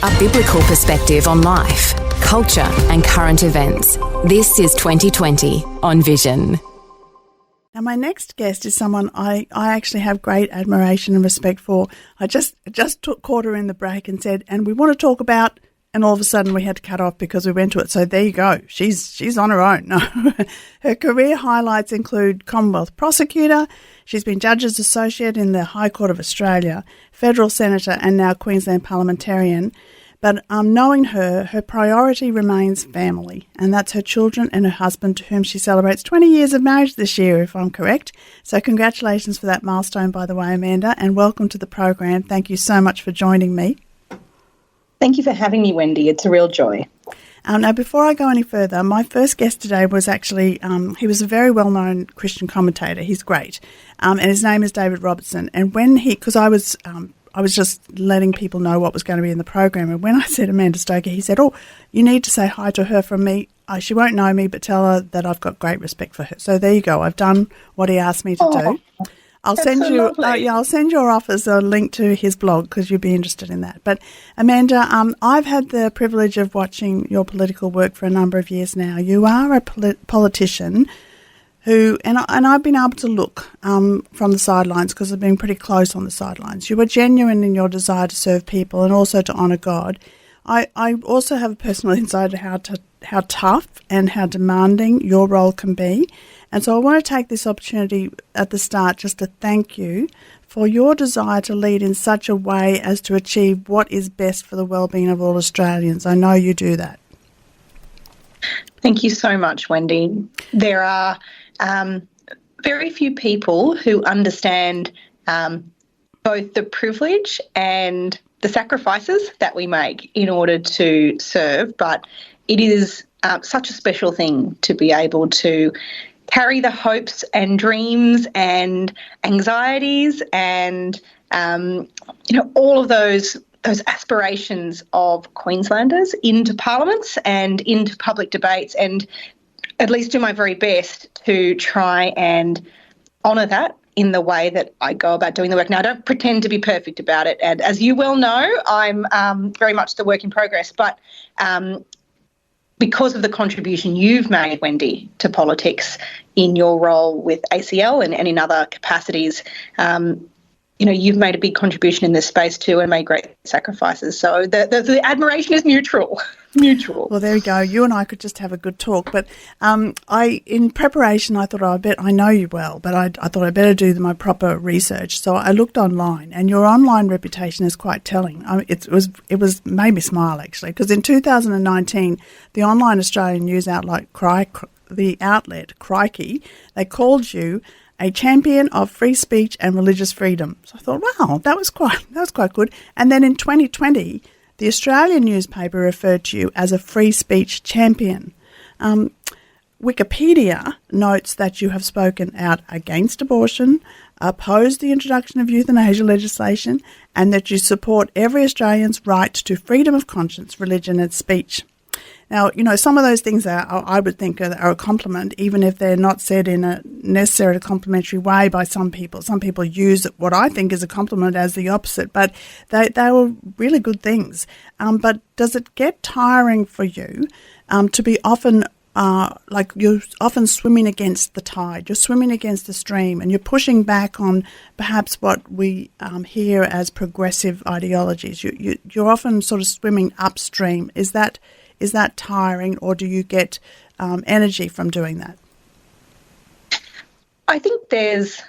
a biblical perspective on life, culture and current events. This is 2020 on Vision. Now, my next guest is someone I actually have great admiration and respect for. I just caught her in the break and said, and we want to talk about, and all of a sudden we had to cut off because we went to it. So there you go. She's on her own. No. Her career highlights include Commonwealth Prosecutor. She's been Judge's Associate in the High Court of Australia, Federal Senator and now Queensland Parliamentarian. But knowing her priority remains family, and that's her children and her husband, to whom she celebrates 20 years of marriage this year, if I'm correct. So congratulations for that milestone, by the way, Amanda, and welcome to the program. Thank you so much for joining me. Thank you for having me, Wendy. It's a real joy. Now, before I go any further, my first guest today was actually, he was a very well-known Christian commentator. He's great. And his name is David Robertson. And when because I was just letting people know what was going to be in the program. And when I said Amanda Stoker, he said, "Oh, you need to say hi to her from me. She won't know me, but tell her that I've got great respect for her." So there you go. I've done what he asked me to do. I'll send you. I'll send your office a link to his blog because you'd be interested in that. But Amanda, I've had the privilege of watching your political work for a number of years now. You are a politician who, and I've been able to look from the sidelines because I've been pretty close on the sidelines. You are genuine in your desire to serve people and also to honour God. I also have a personal insight to how tough and how demanding your role can be. And so I want to take this opportunity at the start just to thank you for your desire to lead in such a way as to achieve what is best for the well-being of all Australians. I know you do that. Thank you so much, Wendy. There are very few people who understand both the privilege and the sacrifices that we make in order to serve, but it is such a special thing to be able to carry the hopes and dreams and anxieties and all of those aspirations of Queenslanders into parliaments and into public debates, and at least do my very best to try and honour that in the way that I go about doing the work. Now, I don't pretend to be perfect about it, and as you well know, I'm very much the work in progress, but because of the contribution you've made, Wendy, to politics in your role with ACL and in other capacities, you've made a big contribution in this space too and made great sacrifices. So the admiration is mutual. Mutual. Well, there we go. You and I could just have a good talk. But in preparation, I thought, I know you well, but I thought I'd better do my proper research. So I looked online, and your online reputation is quite telling. It was made me smile, actually, because in 2019, the online Australian news outlet, Crikey, they called you a champion of free speech and religious freedom. So I thought, wow, that was quite good. And then in 2020, the Australian newspaper referred to you as a free speech champion. Wikipedia notes that you have spoken out against abortion, opposed the introduction of euthanasia legislation, and that you support every Australian's right to freedom of conscience, religion and speech. Now, some of those things I would think are a compliment, even if they're not said in a necessarily complimentary way by some people. Some people use what I think is a compliment as the opposite, but they were really good things. But does it get tiring for you to be often, you're often swimming against the tide, you're swimming against the stream, and you're pushing back on perhaps what we hear as progressive ideologies? You're often sort of swimming upstream. Is that tiring, or do you get energy from doing that? I think there's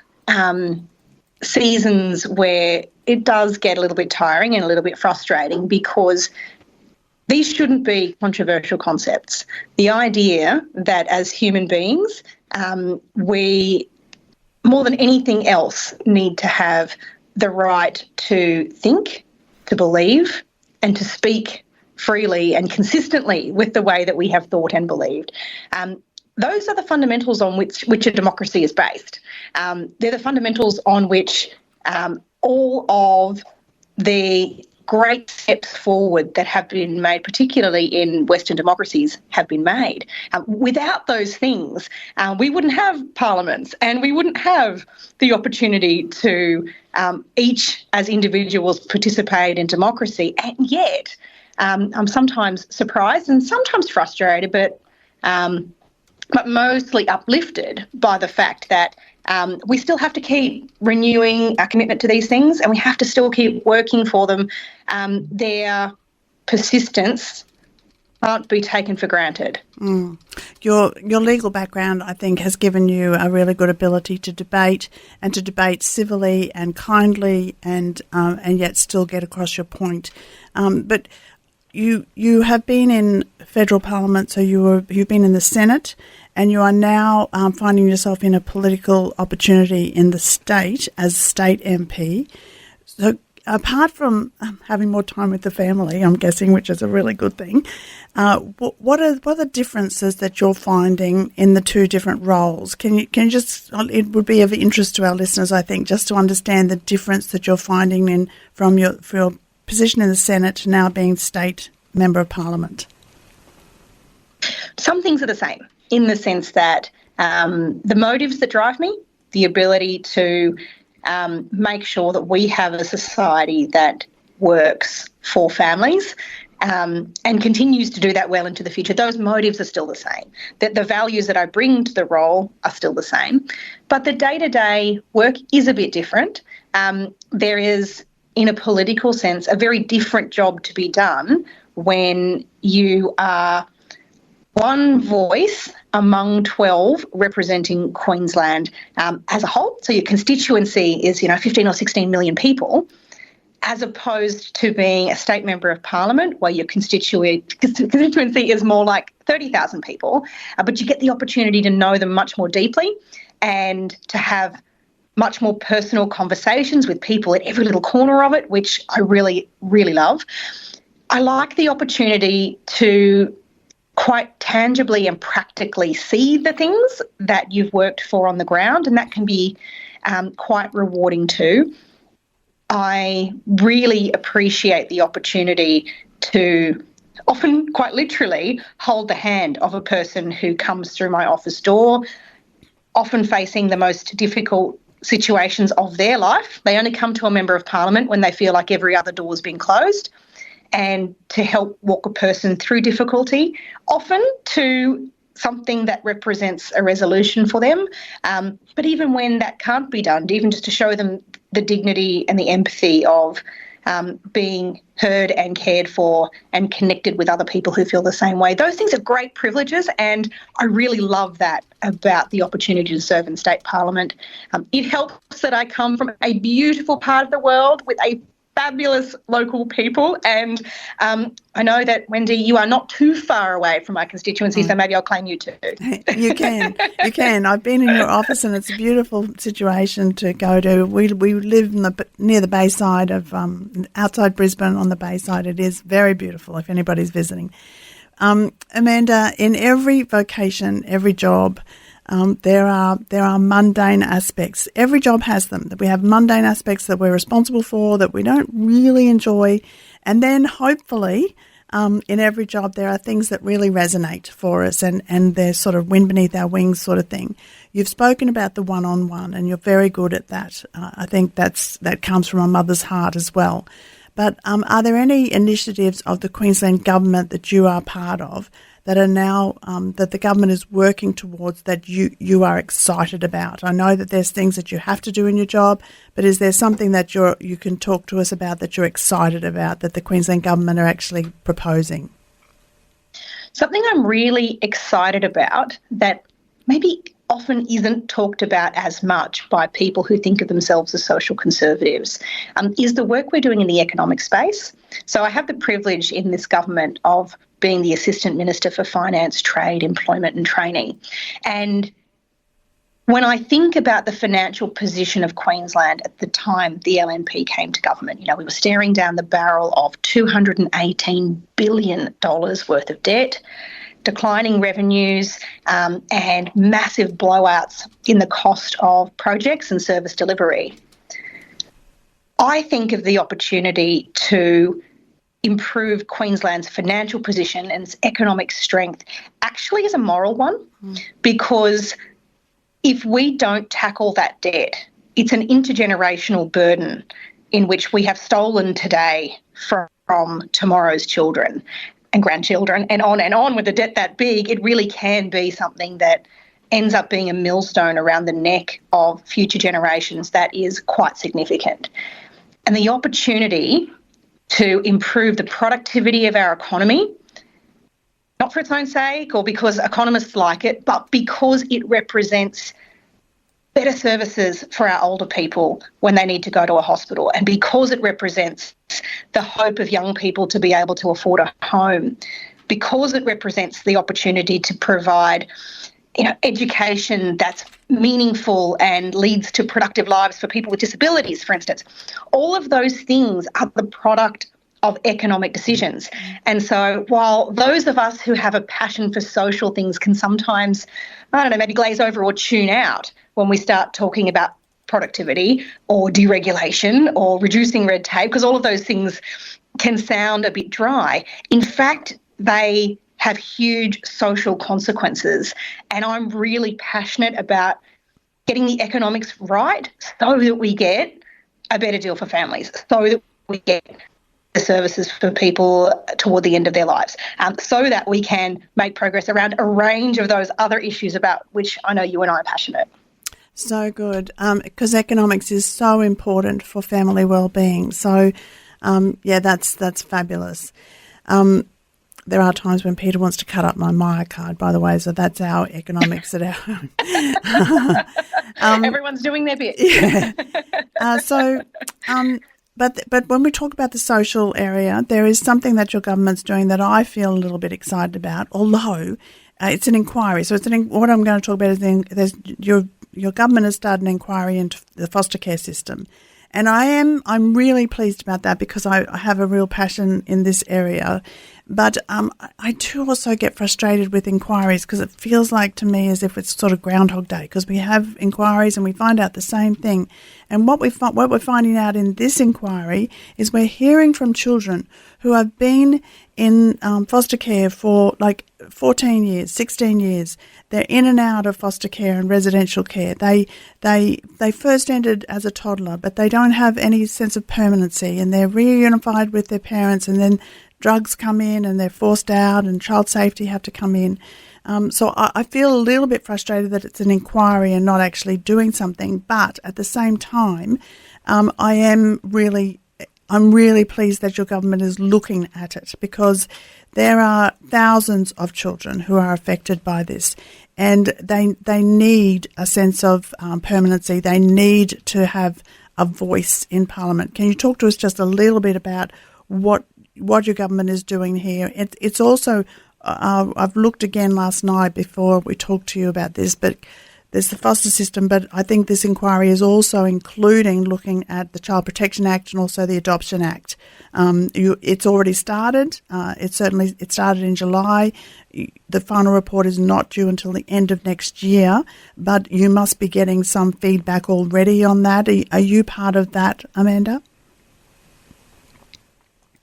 seasons where it does get a little bit tiring and a little bit frustrating because these shouldn't be controversial concepts. The idea that as human beings, we, more than anything else, need to have the right to think, to believe, and to speak freely and consistently with the way that we have thought and believed. Those are the fundamentals on which a democracy is based. They're the fundamentals on which all of the great steps forward that have been made, particularly in Western democracies, have been made. Without those things, we wouldn't have parliaments and we wouldn't have the opportunity to each as individuals participate in democracy. And yet, I'm sometimes surprised and sometimes frustrated, but mostly uplifted by the fact that we still have to keep renewing our commitment to these things, and we have to still keep working for them. Their persistence can't be taken for granted. Your legal background, I think, has given you a really good ability to debate civilly and kindly, and yet still get across your point. But you have been in federal parliament, so you've been in the Senate, and you are now finding yourself in a political opportunity in the state as state MP. So apart from having more time with the family, I'm guessing, which is a really good thing, what are the differences that you're finding in the two different roles? Can you just, it would be of interest to our listeners, I think, just to understand the difference that you're finding from your position in the Senate to now being state member of parliament. Some things are the same in the sense that the motives that drive me, the ability to make sure that we have a society that works for families and continues to do that well into the future. Those motives are still the same. That the values that I bring to the role are still the same. But the day-to-day work is a bit different. There is, in a political sense, a very different job to be done when you are one voice among 12 representing Queensland as a whole. So your constituency is, 15 or 16 million people, as opposed to being a state member of parliament where your constituency is more like 30,000 people, but you get the opportunity to know them much more deeply and to have much more personal conversations with people at every little corner of it, which I really, really love. I like the opportunity to quite tangibly and practically see the things that you've worked for on the ground, and that can be quite rewarding too. I really appreciate the opportunity to often, quite literally, hold the hand of a person who comes through my office door, often facing the most difficult situations of their life. They only come to a member of parliament when they feel like every other door has been closed, and to help walk a person through difficulty, often to something that represents a resolution for them. But even when that can't be done, even just to show them the dignity and the empathy of being heard and cared for and connected with other people who feel the same way. Those things are great privileges, and I really love that about the opportunity to serve in state parliament. It helps that I come from a beautiful part of the world with a fabulous local people, and I know that, Wendy, you are not too far away from my constituency, so maybe I'll claim you too. You can. I've been in your office, and it's a beautiful situation to go to. We live near the Bayside of outside Brisbane on the Bayside. It is very beautiful if anybody's visiting. Amanda, in every vocation, every job, there are mundane aspects. Every job has them. That we have mundane aspects that we're responsible for, that we don't really enjoy, and then hopefully in every job there are things that really resonate for us, and they're sort of wind beneath our wings sort of thing. You've spoken about the one-on-one, and you're very good at that. I think that comes from a mother's heart as well. But are there any initiatives of the Queensland government that you are part of that are now that the government is working towards that you are excited about? I know that there's things that you have to do in your job, but is there something that you can talk to us about that you're excited about that the Queensland government are actually proposing? Something I'm really excited about that maybe often isn't talked about as much by people who think of themselves as social conservatives is the work we're doing in the economic space. So I have the privilege in this government of being the Assistant Minister for Finance, Trade, Employment and Training. And when I think about the financial position of Queensland at the time the LNP came to government, we were staring down the barrel of $218 billion worth of debt, declining revenues and massive blowouts in the cost of projects and service delivery. I think of the opportunity to improve Queensland's financial position and its economic strength actually as a moral one, because if we don't tackle that debt, it's an intergenerational burden in which we have stolen today from from tomorrow's children and grandchildren and on with a debt that big, it really can be something that ends up being a millstone around the neck of future generations that is quite significant. And the opportunity to improve the productivity of our economy, not for its own sake or because economists like it, but because it represents better services for our older people when they need to go to a hospital, and because it represents the hope of young people to be able to afford a home, because it represents the opportunity to provide education that's meaningful and leads to productive lives for people with disabilities, for instance. All of those things are the product of economic decisions. And so while those of us who have a passion for social things can sometimes, maybe glaze over or tune out when we start talking about productivity or deregulation or reducing red tape, because all of those things can sound a bit dry. In fact, they have huge social consequences. And I'm really passionate about getting the economics right so that we get a better deal for families, so that we get the services for people toward the end of their lives, so that we can make progress around a range of those other issues about which I know you and I are passionate. So good, because economics is so important for family well-being. So, that's fabulous. There are times when Peter wants to cut up my Maya card, by the way, so that's our economics at our home. Everyone's doing their bit. Yeah. But when we talk about the social area, there is something that your government's doing that I feel a little bit excited about, although it's an inquiry. So what I'm going to talk about is your government has started an inquiry into the foster care system. And I'm really pleased about that because I have a real passion in this area. But I do also get frustrated with inquiries because it feels like to me as if it's sort of Groundhog Day, because we have inquiries and we find out the same thing. And what we're finding out in this inquiry is we're hearing from children who have been in foster care for like 14 years, 16 years. They're in and out of foster care and residential care. They first entered as a toddler, but they don't have any sense of permanency, and they're reunified with their parents, and then drugs come in and they're forced out, and child safety have to come in. So I feel a little bit frustrated that it's an inquiry and not actually doing something. But at the same time, I'm really pleased that your government is looking at it, because there are thousands of children who are affected by this, and they need a sense of permanency. They need to have a voice in Parliament. Can you talk to us just a little bit about what your government is doing here? It's also, I've looked again last night before we talked to you about this, but there's the foster system, but I think this inquiry is also including looking at the Child Protection Act and also the Adoption Act. It's already started. It started in July. The final report is not due until the end of next year, but you must be getting some feedback already on that. Are you part of that, Amanda?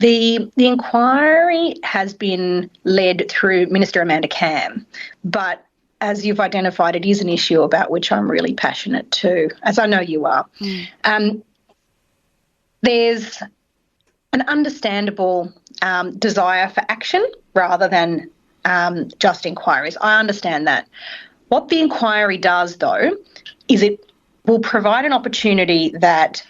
The inquiry has been led through Minister Amanda Cam, but as you've identified, it is an issue about which I'm really passionate too, as I know you are. There's an understandable desire for action rather than just inquiries. I understand that. What the inquiry does, though, is it will provide an opportunity that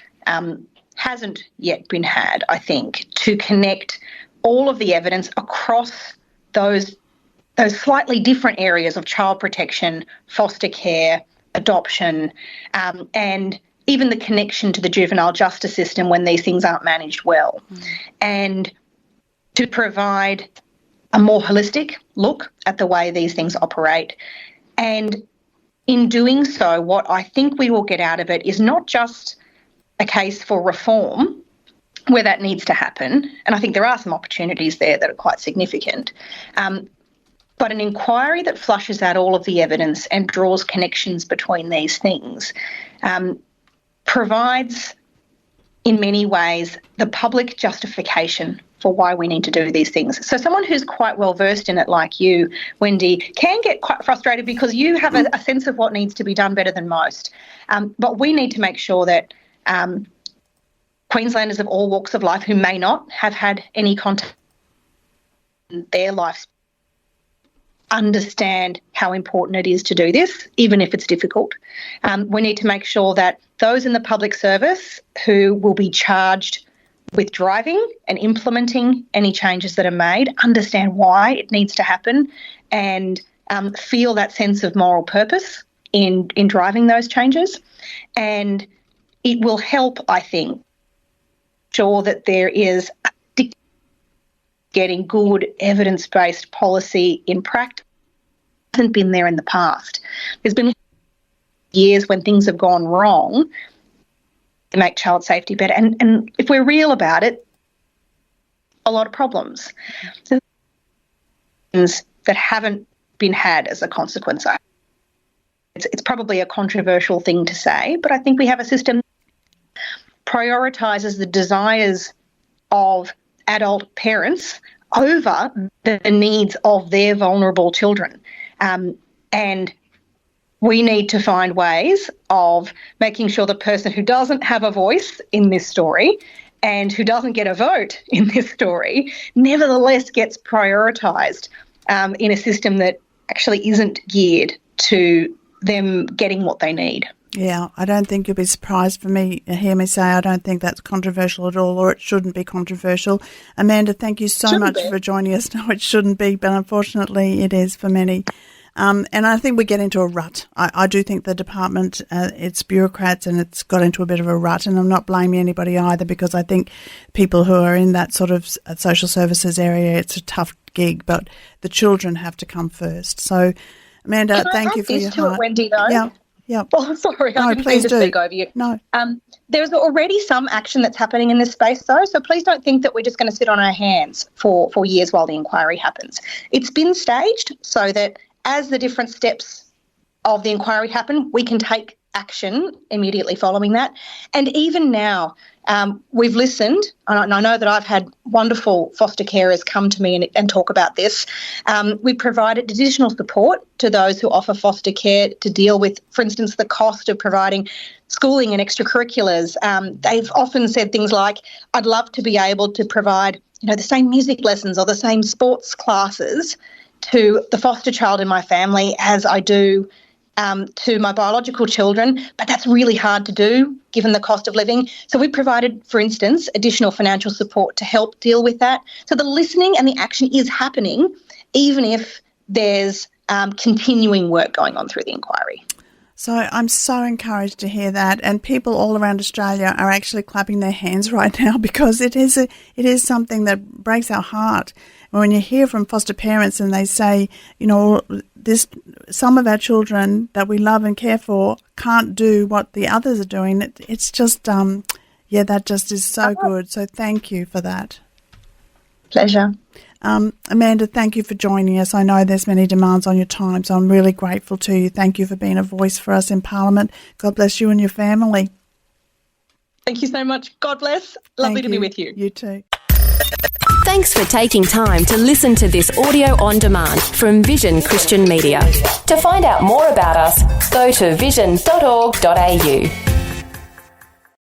hasn't yet been had, I think, to connect all of the evidence across those slightly different areas of child protection, foster care, adoption, and even the connection to the juvenile justice system when these things aren't managed well, and to provide a more holistic look at the way these things operate. And in doing so, what I think we will get out of it is not just a case for reform where that needs to happen, and I think there are some opportunities there that are quite significant, but an inquiry that flushes out all of the evidence and draws connections between these things provides, in many ways, the public justification for why we need to do these things. So someone who's quite well versed in it, like you, Wendy, can get quite frustrated because you have a sense of what needs to be done better than most. But we need to make sure that Queenslanders of all walks of life who may not have had any contact in their lives understand how important it is to do this, even if it's difficult. We need to make sure that those in the public service who will be charged with driving and implementing any changes that are made understand why it needs to happen and feel that sense of moral purpose in driving those changes. And it will help, I think, ensure that there is getting good evidence-based policy in practice. It hasn't been there in the past. There's been years when things have gone wrong to make child safety better. And if we're real about it, a lot of problems. So things that haven't been had as a consequence. It's probably a controversial thing to say, but I think we have a system that prioritises the desires of adult parents over the needs of their vulnerable children. And we need to find ways of making sure the person who doesn't have a voice in this story and who doesn't get a vote in this story nevertheless gets prioritised in a system that actually isn't geared to them getting what they need. Yeah, I don't think you'll be surprised hear me say I don't think that's controversial at all, or it shouldn't be controversial. Amanda, thank you so much for joining us. No, it shouldn't be, but unfortunately it is for many. And I think we get into a rut. I do think the department, it's bureaucrats, and it's got into a bit of a rut, and I'm not blaming anybody either, because I think people who are in that sort of social services area, it's a tough gig, but the children have to come first. So, Amanda, thank you for your heart. Wendy, though? Yeah. Oh, sorry, I didn't mean to speak over you. No. There's already some action that's happening in this space, though, so please don't think that we're just going to sit on our hands for years while the inquiry happens. It's been staged so that as the different steps of the inquiry happen, we can take action immediately following that. And even now, we've listened, and I know that I've had wonderful foster carers come to me and talk about this. We've provided additional support to those who offer foster care to deal with, for instance, the cost of providing schooling and extracurriculars. They've often said things like, I'd love to be able to provide, the same music lessons or the same sports classes to the foster child in my family as I do to my biological children, but that's really hard to do given the cost of living. So we provided, for instance, additional financial support to help deal with that. So the listening and the action is happening, even if there's continuing work going on through the inquiry. So I'm so encouraged to hear that, and people all around Australia are actually clapping their hands right now, because it is something that breaks our heart. When you hear from foster parents and they say, some of our children that we love and care for can't do what the others are doing, it's just, that just is so good. So thank you for that. Pleasure. Amanda, thank you for joining us. I know there's many demands on your time, so I'm really grateful to you. Thank you for being a voice for us in Parliament. God bless you and your family. Thank you so much. God bless. Lovely to be with you. You too. Thanks for taking time to listen to this audio on demand from Vision Christian Media. To find out more about us, go to vision.org.au.